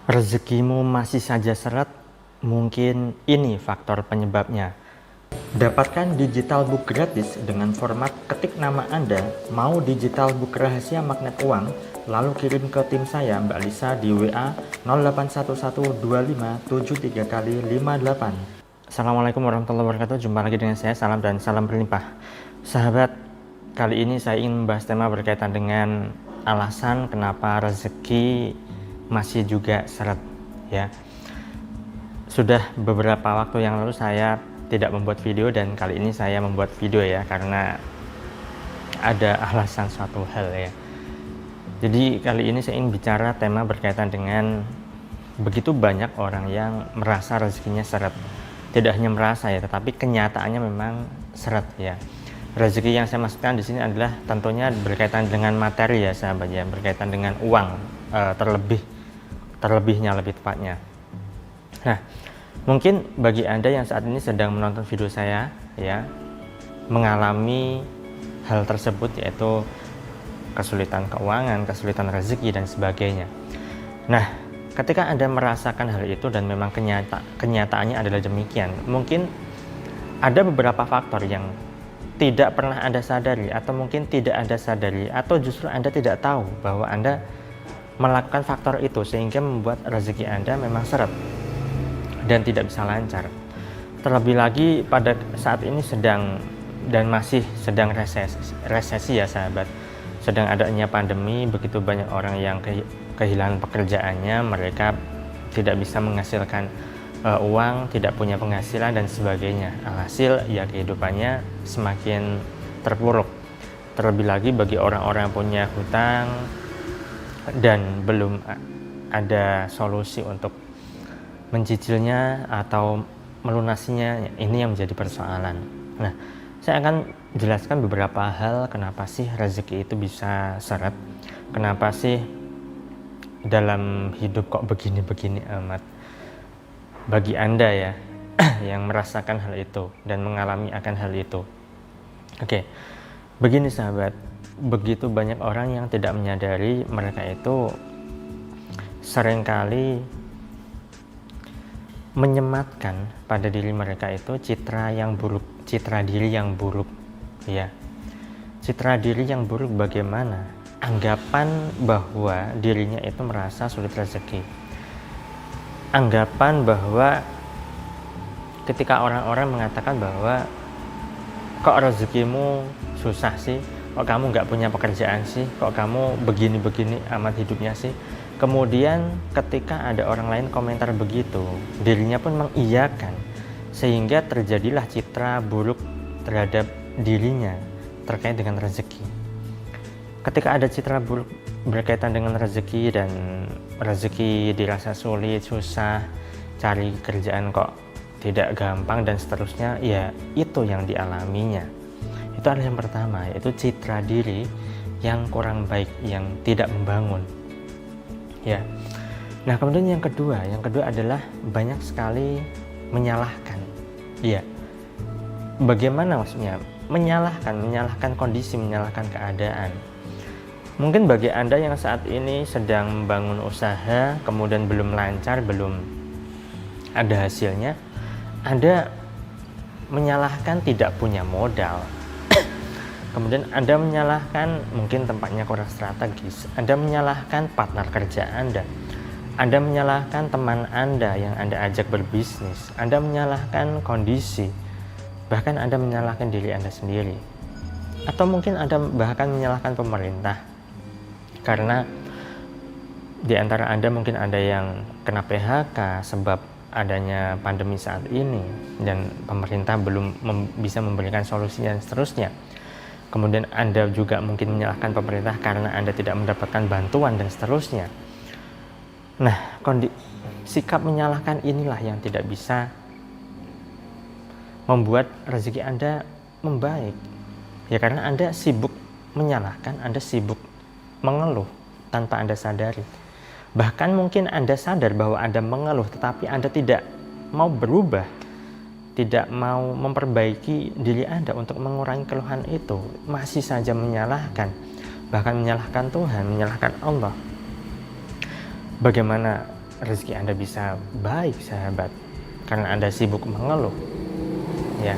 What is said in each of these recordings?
Rezekimu masih saja seret, mungkin ini faktor penyebabnya. Dapatkan digital book gratis dengan format ketik nama Anda, mau digital book rahasia magnet uang, lalu kirim ke tim saya Mbak Lisa di WA 08112573 kali 58. Assalamualaikum warahmatullahi wabarakatuh, jumpa lagi dengan saya, salam dan salam berlimpah. Sahabat, kali ini saya ingin membahas tema berkaitan dengan alasan kenapa rezeki masih juga seret, ya. Sudah beberapa waktu yang lalu saya tidak membuat video, dan kali ini saya membuat video ya, karena ada alasan suatu hal ya. Jadi kali ini saya ingin bicara tema berkaitan dengan begitu banyak orang yang merasa rezekinya seret. Tidak hanya merasa ya, tetapi kenyataannya memang seret ya. Rezeki yang saya maksudkan di sini adalah tentunya berkaitan dengan materi ya sahabat ya, berkaitan dengan uang, terlebihnya lebih tepatnya. Nah, mungkin bagi Anda yang saat ini sedang menonton video saya ya, mengalami hal tersebut, yaitu kesulitan keuangan, kesulitan rezeki dan sebagainya. Nah, ketika Anda merasakan hal itu dan memang kenyataannya adalah demikian, mungkin ada beberapa faktor yang tidak pernah Anda sadari, atau mungkin tidak Anda sadari, atau justru Anda tidak tahu bahwa Anda melakukan faktor itu sehingga membuat rezeki Anda memang seret dan tidak bisa lancar. Terlebih lagi pada saat ini masih sedang resesi ya sahabat. Sedang adanya pandemi, begitu banyak orang yang kehilangan pekerjaannya, mereka tidak bisa menghasilkan uang, tidak punya penghasilan dan sebagainya. Alhasil ya kehidupannya semakin terpuruk. Terlebih lagi bagi orang-orang yang punya hutang dan belum ada solusi untuk mencicilnya atau melunasinya, ini yang menjadi persoalan. Nah, saya akan jelaskan beberapa hal kenapa sih rezeki itu bisa seret, kenapa sih dalam hidup kok begini-begini amat bagi Anda ya yang merasakan hal itu dan mengalami akan hal itu. Oke, begini sahabat, begitu banyak orang yang tidak menyadari mereka itu seringkali menyematkan pada diri mereka itu citra yang buruk, citra diri yang buruk ya. Citra diri yang buruk bagaimana? Anggapan bahwa dirinya itu merasa sulit rezeki. Anggapan bahwa ketika orang-orang mengatakan bahwa kok rezekimu susah sih, kok kamu nggak punya pekerjaan sih, kok kamu begini-begini amat hidupnya sih. Kemudian ketika ada orang lain komentar begitu, dirinya pun mengiyakan, sehingga terjadilah citra buruk terhadap dirinya terkait dengan rezeki. Ketika ada citra buruk berkaitan dengan rezeki dan rezeki dirasa sulit, susah, cari kerjaan kok tidak gampang dan seterusnya, ya itu yang dialaminya. Itu adalah yang pertama, yaitu citra diri yang kurang baik, yang tidak membangun. Ya. Nah, kemudian yang kedua adalah banyak sekali menyalahkan. Iya. Bagaimana maksudnya? Menyalahkan kondisi, menyalahkan keadaan. Mungkin bagi Anda yang saat ini sedang membangun usaha, kemudian belum lancar, belum ada hasilnya, Anda menyalahkan tidak punya modal. Kemudian Anda menyalahkan mungkin tempatnya kurang strategis, Anda menyalahkan partner kerja Anda menyalahkan teman Anda yang Anda ajak berbisnis, Anda menyalahkan kondisi, bahkan Anda menyalahkan diri Anda sendiri. Atau mungkin Anda bahkan menyalahkan pemerintah, karena di antara Anda mungkin ada yang kena PHK sebab adanya pandemi saat ini dan pemerintah belum bisa memberikan solusi dan seterusnya. Kemudian Anda juga mungkin menyalahkan pemerintah karena Anda tidak mendapatkan bantuan dan seterusnya. Nah, sikap menyalahkan inilah yang tidak bisa membuat rezeki Anda membaik. Ya, karena Anda sibuk menyalahkan, Anda sibuk mengeluh tanpa Anda sadari. Bahkan mungkin Anda sadar bahwa Anda mengeluh, tetapi Anda tidak mau berubah, tidak mau memperbaiki diri Anda untuk mengurangi keluhan itu, masih saja menyalahkan, bahkan menyalahkan Tuhan, menyalahkan Allah. Bagaimana rezeki Anda bisa baik, sahabat, karena Anda sibuk mengeluh, ya.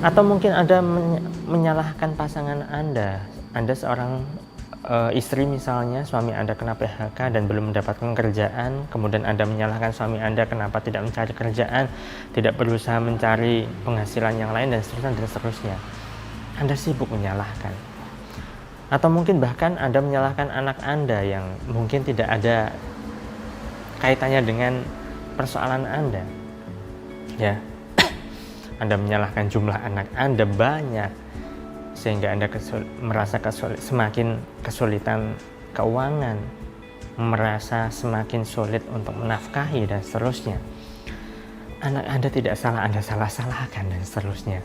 Atau mungkin Anda menyalahkan pasangan Anda. Anda seorang istri misalnya, suami Anda kena PHK dan belum mendapatkan kerjaan, kemudian Anda menyalahkan suami Anda kenapa tidak mencari kerjaan, tidak berusaha mencari penghasilan yang lain, dan seterusnya. Anda sibuk menyalahkan. Atau mungkin bahkan Anda menyalahkan anak Anda yang mungkin tidak ada kaitannya dengan persoalan Anda, ya. Anda menyalahkan jumlah anak Anda banyak sehingga Anda merasa semakin kesulitan keuangan, merasa semakin sulit untuk menafkahi, dan seterusnya. Anak Anda tidak salah, Anda salah-salahkan, dan seterusnya.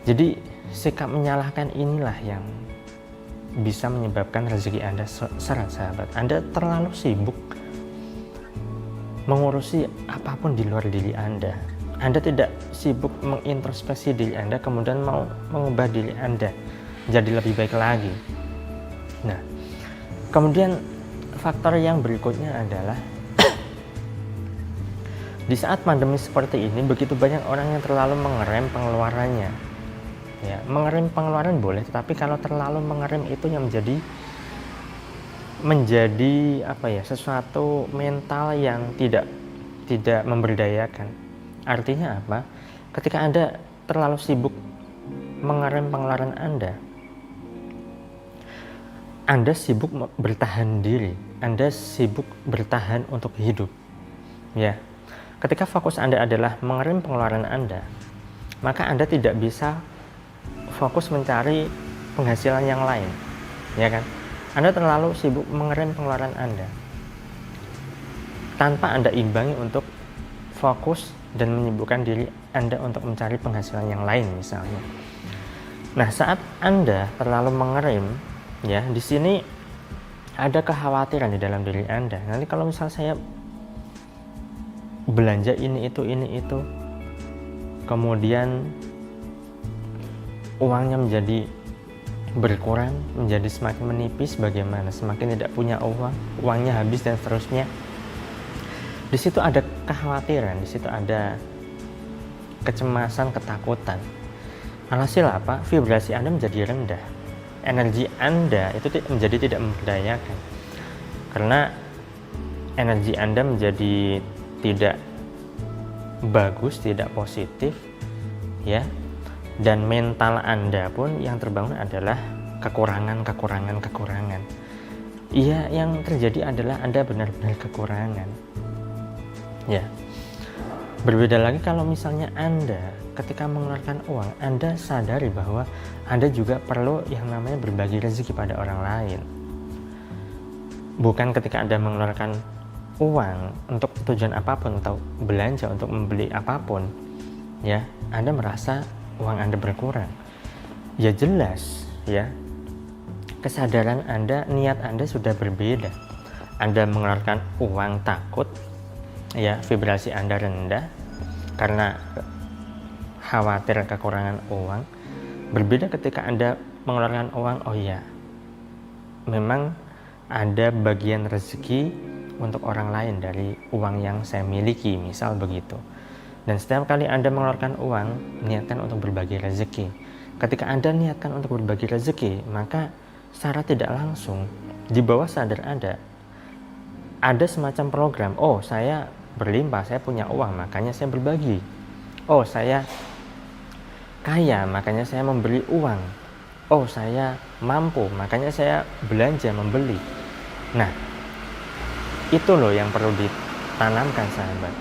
Jadi sikap menyalahkan inilah yang bisa menyebabkan rezeki Anda seret, sahabat. Anda terlalu sibuk mengurusi apapun di luar diri Anda. Anda tidak sibuk mengintrospeksi diri Anda, kemudian mau mengubah diri Anda jadi lebih baik lagi. Nah, kemudian faktor yang berikutnya adalah di saat pandemi seperti ini, begitu banyak orang yang terlalu mengerem pengeluarannya. Ya, mengerem pengeluaran boleh, tetapi kalau terlalu mengerem itu yang menjadi sesuatu mental yang tidak memberdayakan. Artinya apa? Ketika Anda terlalu sibuk mengerem pengeluaran Anda sibuk bertahan diri, Anda sibuk bertahan untuk hidup. Ya. Ketika fokus Anda adalah mengerem pengeluaran Anda, maka Anda tidak bisa fokus mencari penghasilan yang lain. Ya kan? Anda terlalu sibuk mengerem pengeluaran Anda tanpa Anda imbangi untuk fokus dan menyibukkan diri Anda untuk mencari penghasilan yang lain misalnya. Nah, saat Anda terlalu mengerem, ya, di sini ada kekhawatiran di dalam diri Anda. Nanti kalau misal saya belanja ini itu, kemudian uangnya menjadi berkurang, menjadi semakin menipis, bagaimana? Semakin tidak punya uang, uangnya habis, dan seterusnya. Di situ ada kekhawatiran, di situ ada kecemasan, ketakutan. Alhasil apa? Vibrasi Anda menjadi rendah. Energi Anda itu menjadi tidak memberdayakan. Karena energi Anda menjadi tidak bagus, tidak positif, ya. Dan mental Anda pun yang terbangun adalah kekurangan. Iya, yang terjadi adalah Anda benar-benar kekurangan. Ya, berbeda lagi kalau misalnya Anda ketika mengeluarkan uang, Anda sadari bahwa Anda juga perlu yang namanya berbagi rezeki pada orang lain. Bukan ketika Anda mengeluarkan uang untuk tujuan apapun atau belanja untuk membeli apapun, ya, Anda merasa uang Anda berkurang. Ya jelas, ya, kesadaran Anda, niat Anda sudah berbeda. Anda mengeluarkan uang takut, ya, vibrasi Anda rendah karena khawatir kekurangan uang. Berbeda ketika Anda mengeluarkan uang, oh ya, memang ada bagian rezeki untuk orang lain dari uang yang saya miliki, misal begitu. Dan setiap kali Anda mengeluarkan uang, niatkan untuk berbagi rezeki. Ketika Anda niatkan untuk berbagi rezeki, maka secara tidak langsung di bawah sadar Anda ada semacam program. Oh, saya berlimpah, saya punya uang, makanya saya berbagi. Oh, saya kaya, makanya saya memberi uang. Oh, saya mampu, makanya saya belanja, membeli. Nah, itu loh yang perlu ditanamkan, sahabat.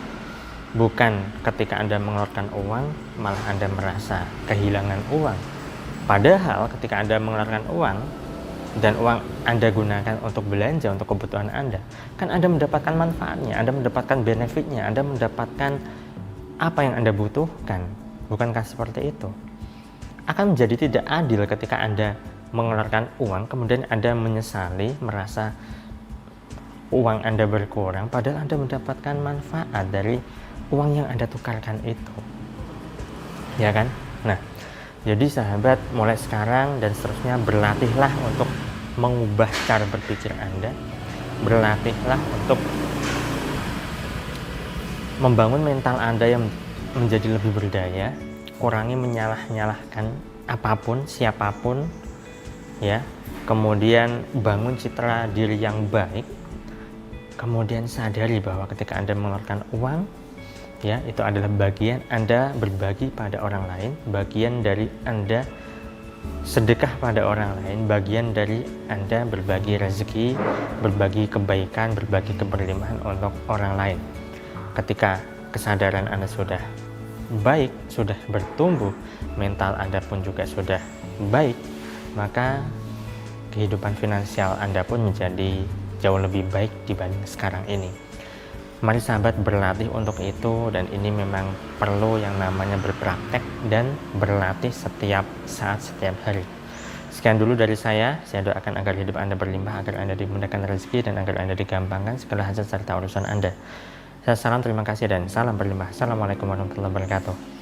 Bukan ketika Anda mengeluarkan uang, malah Anda merasa kehilangan uang. Padahal ketika Anda mengeluarkan uang, dan uang Anda gunakan untuk belanja, untuk kebutuhan Anda, kan Anda mendapatkan manfaatnya, Anda mendapatkan benefitnya, Anda mendapatkan apa yang Anda butuhkan. Bukankah seperti itu? Akan menjadi tidak adil ketika Anda mengeluarkan uang, kemudian Anda menyesali, merasa uang Anda berkurang, padahal Anda mendapatkan manfaat dari uang yang Anda tukarkan itu. Ya kan? Nah, jadi sahabat, mulai sekarang dan seterusnya berlatihlah untuk mengubah cara berpikir Anda. berlatihlah untuk membangun mental Anda yang menjadi lebih berdaya, kurangi menyalah-nyalahkan apapun, siapapun, ya. Kemudian bangun citra diri yang baik. Kemudian sadari bahwa ketika Anda mengeluarkan uang, ya, itu adalah bagian Anda berbagi pada orang lain, bagian dari Anda sedekah pada orang lain, bagian dari Anda berbagi rezeki, berbagi kebaikan, berbagi keberlimpahan untuk orang lain. Ketika kesadaran Anda sudah baik, sudah bertumbuh, mental Anda pun juga sudah baik, maka kehidupan finansial Anda pun menjadi jauh lebih baik dibanding sekarang ini. Mari sahabat berlatih untuk itu, dan ini memang perlu yang namanya berpraktek dan berlatih setiap saat, setiap hari. Sekian dulu dari saya doakan agar hidup Anda berlimpah, agar Anda dimudahkan rezeki, dan agar Anda digampangkan segala hajat serta urusan Anda. Saya salam, terima kasih, dan salam berlimpah. Assalamualaikum warahmatullahi wabarakatuh.